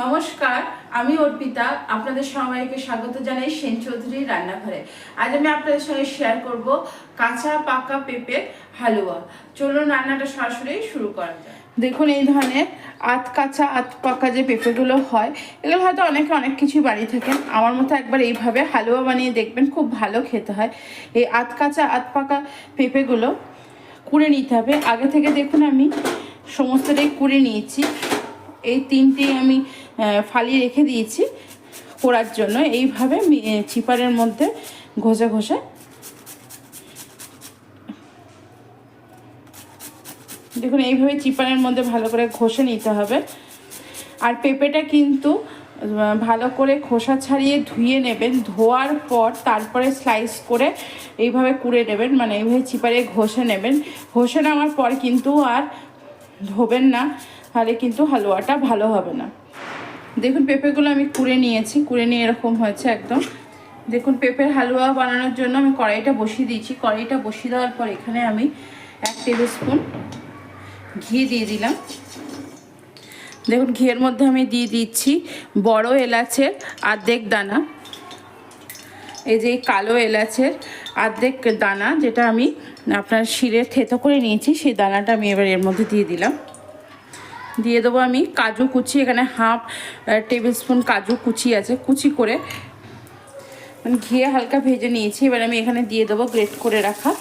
নমস্কার, আমি অর্পিতা। আপনাদের সবাইকে স্বাগত জানাই সেন চৌধুরীর রান্নাঘরে। আজ আমি আপনাদের সঙ্গে শেয়ার করব কাঁচা পাকা পেঁপে হালুয়া। চলুন রান্নাটা সরাসরি শুরু করা যায়। দেখুন, এই ধরনের আধ কাঁচা আধ পাকা যে পেঁপেগুলো হয়, এগুলো হয়তো অনেকে অনেক কিছু বানিয়ে থাকেন। আমার মতো একবার এইভাবে হালুয়া বানিয়ে দেখবেন, খুব ভালো খেতে হয়। এই আধ কাঁচা আধ পাকা পেঁপেগুলো কুড়ে নিতে হবে। আগে থেকে দেখুন আমি সমস্তটাই কুড়ে নিয়েছি। এই তিনটেই আমি ফালিয়ে রেখে দিয়েছি পোড়ার জন্য। এইভাবে চিপারের মধ্যে ঘষে ঘষে দেখুন, এইভাবে চিপারের মধ্যে ভালো করে ঘষে নিতে হবে। আর পেঁপেটা কিন্তু ভালো করে খোসা ছাড়িয়ে ধুয়ে নেবেন। ধোয়ার পর তারপরে স্লাইস করে এইভাবে কুড়ে নেবেন, মানে এইভাবে চিপারে ঘষে নেবেন। ঘষে নেওয়ার পর কিন্তু আর ধোবেন না, তাহলে কিন্তু হালুয়াটা ভালো হবে না। দেখুন, পেঁপেগুলো আমি কুড়ে নিয়েছি, কুড়ে নিয়ে এরকম হয়েছে একদম। দেখুন, পেঁপের হালুয়া বানানোর জন্য আমি কড়াইটা বসিয়ে দিয়েছি। কড়াইটা বসিয়ে দেওয়ার পর এখানে আমি 1 টেবিল স্পুন ঘি দিয়ে দিলাম। দেখুন, ঘিয়ের মধ্যে আমি দিয়ে দিচ্ছি বড় এলাচের অর্ধেক দানা। এই যে কালো এলাচের অর্ধেক দানা, যেটা আমি আপনার শিরে থেতো করে নিয়েছি, সেই দানাটা আমি এবার এর মধ্যে দিয়ে দিলাম। দিয়ে দেবো আমি কাজু কুচি, এখানে 1/2 টেবিল স্পুন কাজু কুচি আছে, কুচি করে ঘিয়ে হালকা ভেজে নিয়েছি। এবার আমি এখানে দিয়ে দেবো গ্রেট করে রাখা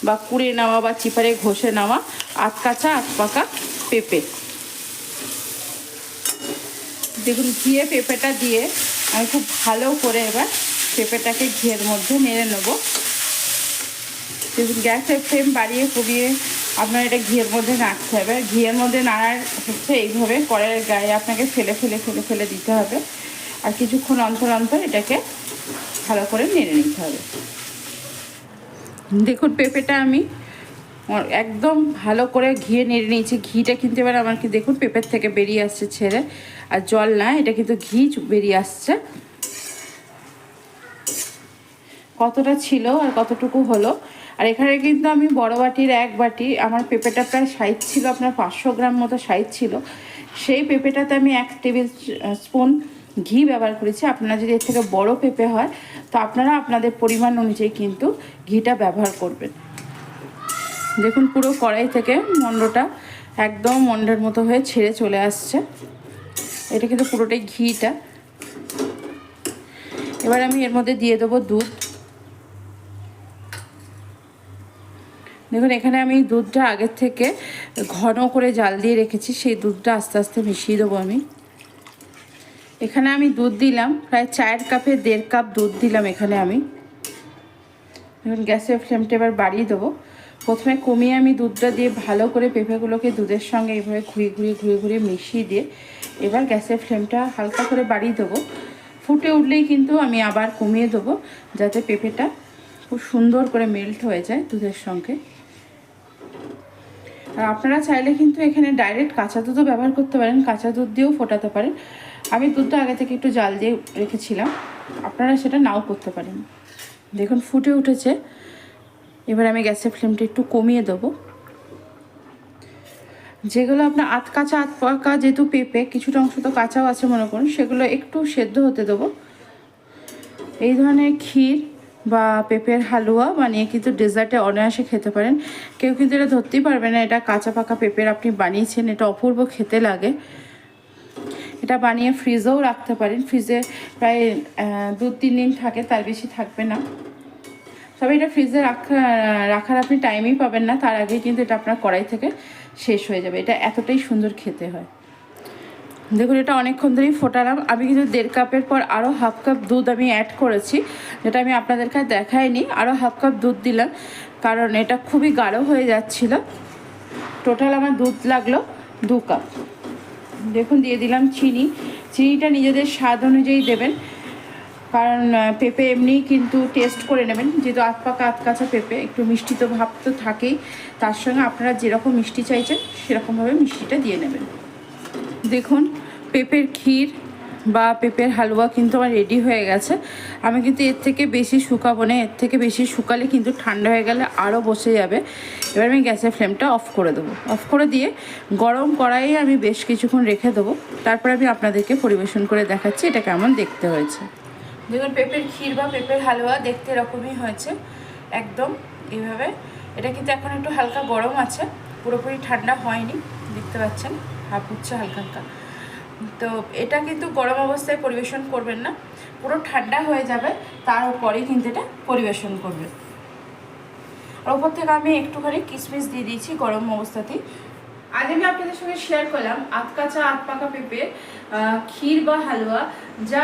বা কুড়ে নেওয়া বা চিপারে ঘষে নেওয়া আধ কাঁচা আধ পাকা পেঁপে। দেখুন, ঘিয়ে পেঁপেটা দিয়ে আমি খুব ভালো করে এবার পেঁপেটাকে ঘিয়ের মধ্যে নেড়ে নেবো। দেখুন, গ্যাসের ফ্লেম বাড়িয়ে কমিয়ে আপনার এটা ঘিয়ের মধ্যে নাড়তে হবে। ঘিয়ের মধ্যে নাড়ার হচ্ছে এইভাবে কড়াইয়ের গায়ে আপনাকে ফেলে ফেলে ফেলে ফেলে দিতে হবে। আর কিছুক্ষণ অন্তর অন্তর এটাকে ভালো করে নেড়ে নিতে হবে। দেখুন, পেঁপেটা আমি একদম ভালো করে ঘিয়ে নেড়ে নিয়েছি। ঘিটা কিন্তু এবার আমার কি দেখুন পেঁপের থেকে বেরিয়ে আসছে ছেড়ে, আর জল না, এটা কিন্তু ঘি বেরিয়ে আসছে। কতটা ছিল আর কতটুকু হলো। আর এখানে কিন্তু আমি বড় বাটির 1 বাটি, আমার পেঁপেটা প্রায় সাইজ ছিল আপনার 500 গ্রাম মতো সাইজ ছিল। সেই পেঁপেটাতে আমি 1 টেবিল স্পুন ঘি ব্যবহার করেছি। আপনারা যদি এর থেকে বড় পেঁপে হয় তো আপনারা আপনাদের পরিমাণ অনুযায়ী কিন্তু ঘিটা ব্যবহার করবেন। দেখুন, পুরো কড়াই থেকে মন্ডটা একদম মন্ডের মতো হয়ে ছেড়ে চলে আসছে। এটা কিন্তু পুরোটাই ঘিটা। এবার আমি এর মধ্যে দিয়ে দেবো দুধ। দেখুন, এখানে আমি দুধটা আগের থেকে ঘন করে জাল দিয়ে রেখেছি, সেই দুধটা আস্তে আস্তে মিশিয়ে দেবো আমি। এখানে আমি দুধ দিলাম প্রায় 4 কাপে 1.5 কাপ দুধ দিলাম এখানে আমি। দেখুন, গ্যাসের ফ্লেমটা এবার বাড়িয়ে দেবো। প্রথমে কমিয়ে আমি দুধটা দিয়ে ভালো করে পেঁপেগুলোকে দুধের সঙ্গে এইভাবে ঘুরিয়ে ঘুরিয়ে মিশিয়ে দিয়ে এবার গ্যাসের ফ্লেমটা হালকা করে বাড়িয়ে দেবো। ফুটে উঠলেই কিন্তু আমি আবার কমিয়ে দেবো, যাতে পেঁপেটা খুব সুন্দর করে মেল্ট হয়ে যায় দুধের সঙ্গে। আর আপনারা চাইলে কিন্তু এখানে ডাইরেক্ট কাঁচা দুধও ব্যবহার করতে পারেন, কাঁচা দুধ দিয়েও ফোটাতে পারেন। আমি দুধটা আগে থেকে একটু জাল দিয়ে রেখেছিলাম, আপনারা সেটা নাও করতে পারেন। দেখুন, ফুটে উঠেছে। এবার আমি গ্যাসের ফ্লেমটা একটু কমিয়ে দেবো। যেগুলো আপনার আধ কাঁচা আধ পাকা, যেহেতু পেঁপে কিছুটা অংশ তো কাঁচাও আছে মনে করুন, সেগুলো একটু সেদ্ধ হতে দেবো। এই ধরনের ক্ষীর বা পেঁপের হালুয়া বানিয়ে কিন্তু ডেজার্টে অনায়াসে খেতে পারেন। কেউ কিন্তু এটা ধরতেই পারবে না এটা কাঁচা পাকা পেঁপের আপনি বানিয়েছেন। এটা অপূর্ব খেতে লাগে। এটা বানিয়ে ফ্রিজেও রাখতে পারেন। ফ্রিজে প্রায় 2-3 দিন থাকে, তার বেশি থাকবে না। তবে এটা ফ্রিজে রাখার আপনি টাইমই পাবেন না, তার আগেই কিন্তু এটা আপনার কড়াই থেকে শেষ হয়ে যাবে। এটা এতটাই সুন্দর খেতে হয়। দেখুন, এটা অনেকক্ষণ ধরেই ফোটালাম। আমি কিন্তু 1.5 কাপের পর আরও 1/2 কাপ দুধ আমি অ্যাড করেছি, যেটা আমি আপনাদেরকে দেখাইনি। আরও 1/2 কাপ দুধ দিলাম, কারণ এটা খুবই গাঢ় হয়ে যাচ্ছিল। টোটাল আমার দুধ লাগলো 2 কাপ। দেখুন, দিয়ে দিলাম চিনি। চিনিটা নিজেদের স্বাদ অনুযায়ী দেবেন, কারণ পেঁপে এমনি কিন্তু টেস্ট করে নেবেন। যেহেতু আধ পাকা আধ কাঁচা পেঁপে, একটু মিষ্টি তো ভাব তো থাকেই। তার সঙ্গে আপনারা যেরকম মিষ্টি চাইছেন সেরকমভাবে মিষ্টিটা দিয়ে নেবেন। দেখুন, পেঁপের ক্ষীর বা পেঁপের হালুয়া কিন্তু আমার রেডি হয়ে গেছে। আমি কিন্তু এর থেকে বেশি শুকাবো না, এর থেকে বেশি শুকালে কিন্তু ঠান্ডা হয়ে গেলে আরও বসে যাবে। এবার আমি গ্যাসের ফ্লেমটা অফ করে দেবো। অফ করে দিয়ে গরম কড়াইয়ে আমি বেশ কিছুক্ষণ রেখে দেবো। তারপরে আমি আপনাদেরকে পরিবেশন করে দেখাচ্ছি এটা কেমন দেখতে হয়েছে। দেখুন পেঁপের ক্ষীর বা পেঁপের হালুয়া দেখতে এরকমই হয়েছে, একদম এইভাবে। এটা কিন্তু এখন একটু হালকা গরম আছে, পুরোপুরি ঠান্ডা হয়নি, দেখতে পাচ্ছেন হাফ হচ্ছে হালকা হালকা। তো এটা কিন্তু গরম অবস্থায় পরিবেশন করবেন না, পুরো ঠান্ডা হয়ে যাবে তারপরেই কিন্তু এটা পরিবেশন করবেন। আর ওপর থেকে আমি একটুখানি কিশমিশ দিয়ে দিয়েছি গরম অবস্থাতেই। আজ আমি আপনাদের সঙ্গে শেয়ার করলাম আধ কাঁচা আধ পাকা পেঁপের ক্ষীর বা হালুয়া, যা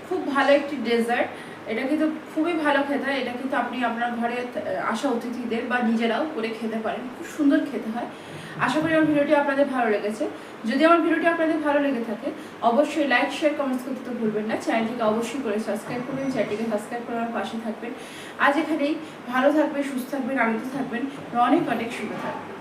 খুব ভালো একটি ডেজার্ট। এটা কিন্তু খুবই ভালো খেতে হয়। এটা কিন্তু আপনি আপনার ঘরে আসা অতিথিদের বা নিজেরাও করে খেতে পারেন, খুব সুন্দর খেতে হয়। আশা করি আমার ভিডিওটি আপনাদের ভালো লেগেছে। যদি আমার ভিডিওটি আপনাদের ভালো লেগে থাকে অবশ্যই লাইক শেয়ার কমেন্টস করতে তো ভুলবেন না। চ্যানেলটিকে অবশ্যই করে সাবস্ক্রাইব করবেন, চ্যানেলটিকে সাবস্ক্রাইব করে আমার পাশে থাকবেন। আজ এখানেই, ভালো থাকবেন, সুস্থ থাকবেন, আনন্দ থাকবেন, অনেক অনেক শুভ থাকবেন।